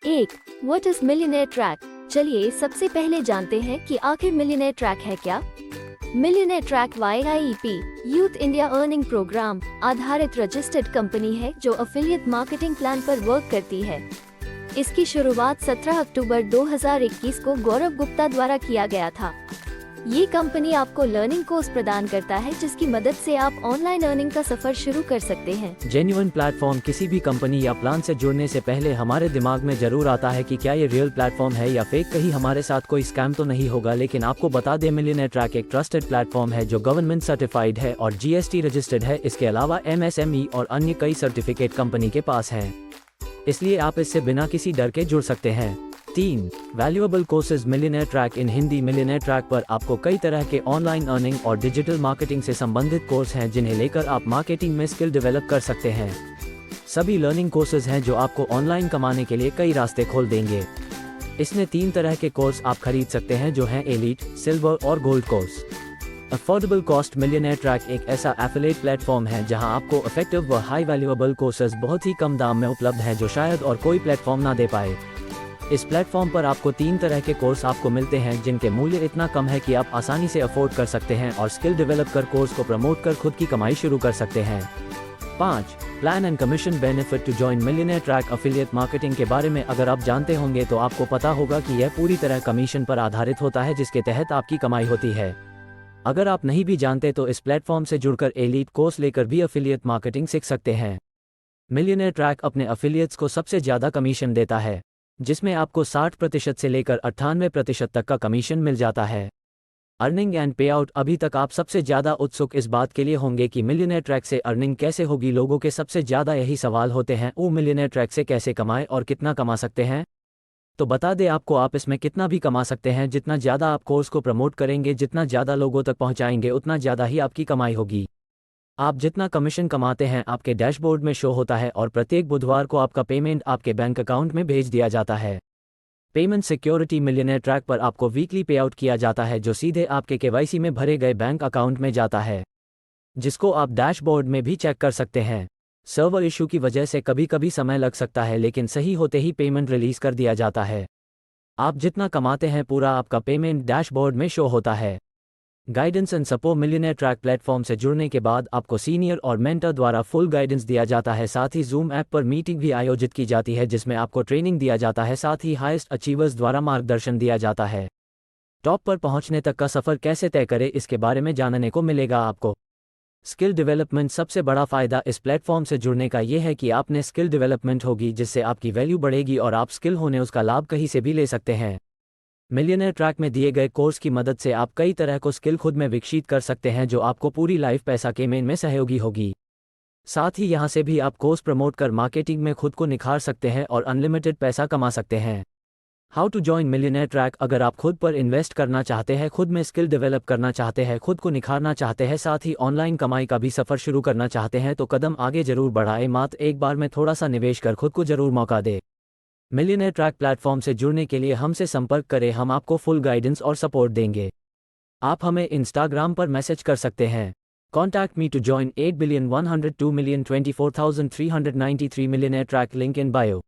एक, what is millionaire track? चलिए सबसे पहले जानते हैं कि आखिर मिलियनेयर ट्रैक है क्या। Millionaire track YIEP youth India earning program आधारित रजिस्टर्ड कंपनी है जो एफिलिएट मार्केटिंग प्लान पर वर्क करती है। इसकी शुरुआत 17 अक्टूबर 2021 को गौरव गुप्ता द्वारा किया गया था। ये कंपनी आपको लर्निंग कोर्स प्रदान करता है जिसकी मदद से आप ऑनलाइन अर्निंग का सफर शुरू कर सकते हैं। जेन्युइन प्लेटफॉर्म किसी भी कंपनी या प्लान से जुड़ने से पहले हमारे दिमाग में जरूर आता है कि क्या ये रियल प्लेटफॉर्म है या फेक, कहीं हमारे साथ कोई स्कैम तो नहीं होगा। लेकिन आपको बता दें, मिलियनेयर ट्रैक एक ट्रस्टेड प्लेटफॉर्म है जो गवर्नमेंट सर्टिफाइड है और GST रजिस्टर्ड है। इसके अलावा MSME और अन्य कई सर्टिफिकेट कंपनी के पास हैं, इसलिए आप इससे बिना किसी डर के जुड़ सकते हैं। 3. वैल्यूएबल कोर्सेज मिलियनेयर ट्रैक इन हिंदी। मिलियनेयर ट्रैक पर आपको कई तरह के ऑनलाइन अर्निंग और डिजिटल मार्केटिंग से संबंधित कोर्स हैं जिन्हें लेकर आप मार्केटिंग में स्किल डेवलप कर सकते हैं। सभी लर्निंग कोर्सेज हैं जो आपको ऑनलाइन कमाने के लिए कई रास्ते खोल देंगे। इसमें 3 तरह के कोर्स आप खरीद सकते हैं जो हैं एलीट, सिल्वर और gold course. Affordable cost. Millionaire track एक ऐसा एफिलिएट प्लेटफॉर्म है जहां आपको इफेक्टिव व हाई वैल्यूएबल कोर्सेज बहुत ही कम दाम में उपलब्ध हैं जो शायद और कोई प्लेटफॉर्म ना दे पाए। इस प्लेटफॉर्म पर आपको 3 तरह के कोर्स आपको मिलते हैं जिनके मूल्य इतना कम है कि आप आसानी से अफोर्ड कर सकते हैं और स्किल डेवलप कर कोर्स को प्रमोट कर खुद की कमाई शुरू कर सकते हैं। 5. Plan and commission benefit to join millionaire track. Affiliate marketing के बारे में अगर आप जानते होंगे तो आपको पता होगा कि यह पूरी तरह कमीशन पर आधारित होता है जिसके तहत आपकी कमाई होती है। अगर आप नहीं भी जानते तो इस प्लेटफॉर्म से जुड़कर एलीट कोर्स लेकर भी एफिलिएट मार्केटिंग सीख सकते हैं। मिलियनेयर ट्रैक अपने एफिलिएट्स को सबसे ज्यादा कमीशन देता है, जिसमें आपको 60% से लेकर 98% तक का कमीशन मिल जाता है। अर्निंग एंड पे आउट। अभी तक आप सबसे ज्यादा उत्सुक इस बात के लिए होंगे कि मिलियनेयर ट्रैक से अर्निंग कैसे होगी। लोगों के सबसे ज्यादा यही सवाल होते हैं, वो मिलियनेयर ट्रैक से कैसे कमाएं और कितना कमा सकते हैं। तो बता दें आपको, आप इसमें कितना भी कमा सकते हैं। जितना ज्यादा आप कोर्स को प्रमोट करेंगे, जितना ज्यादा लोगों तक पहुंचाएंगे, उतना ज्यादा ही आपकी कमाई होगी। आप जितना कमीशन कमाते हैं आपके डैशबोर्ड में शो होता है और प्रत्येक बुधवार को आपका पेमेंट आपके बैंक अकाउंट में भेज दिया जाता है। Payment security. मिलियनेयर ट्रैक पर आपको वीकली पे आउट किया जाता है जो सीधे आपके KYC में भरे गए बैंक अकाउंट में जाता है, जिसको आप डैशबोर्ड में भी चेक कर सकते हैं। सर्वर इशू की वजह से कभी कभी समय लग सकता है, लेकिन सही होते ही पेमेंट रिलीज कर दिया जाता है। आप जितना कमाते हैं पूरा आपका पेमेंट डैशबोर्ड में शो होता है। Guidance and support. Millionaire track platform से जुड़ने के बाद आपको सीनियर और मेंटर द्वारा फुल गाइडेंस दिया जाता है। साथ ही जूम ऐप पर मीटिंग भी आयोजित की जाती है जिसमें आपको ट्रेनिंग दिया जाता है। साथ ही हाईएस्ट अचीवर्स द्वारा मार्गदर्शन दिया जाता है। टॉप पर पहुंचने तक का सफर कैसे तय करें, इसके बारे में जानने को मिलेगा आपको। Skill development. सबसे बड़ा फायदा इस प्लेटफॉर्म से जुड़ने का यह है कि आपने स्किल डेवलपमेंट होगी जिससे आपकी वैल्यू बढ़ेगी और आप स्किल होने उसका लाभ कहीं से भी ले सकते हैं। मिलियनेयर ट्रैक में दिए गए कोर्स की मदद से आप कई तरह को स्किल खुद में विकसित कर सकते हैं जो आपको पूरी लाइफ पैसा कमाने में सहयोगी होगी। साथ ही यहां से भी आप कोर्स प्रमोट कर मार्केटिंग में खुद को निखार सकते हैं और अनलिमिटेड पैसा कमा सकते हैं। How to join millionaire track. अगर आप खुद पर इन्वेस्ट करना चाहते हैं, खुद में स्किल डेवलप करना चाहते हैं, खुद को निखारना चाहते हैं, साथ ही ऑनलाइन कमाई का भी सफर शुरू करना चाहते हैं तो कदम आगे जरूर बढ़ाएं। मात्र एक बार में थोड़ा सा निवेश कर खुद को जरूर मौका दे। मिलियनेयर ट्रैक प्लेटफॉर्म से जुड़ने के लिए हमसे संपर्क करें, हम आपको फुल गाइडेंस और सपोर्ट देंगे। आप हमें इंस्टाग्राम पर मैसेज कर सकते हैं। Contact me to join 8,102,024,393 millionaire track, link in bio.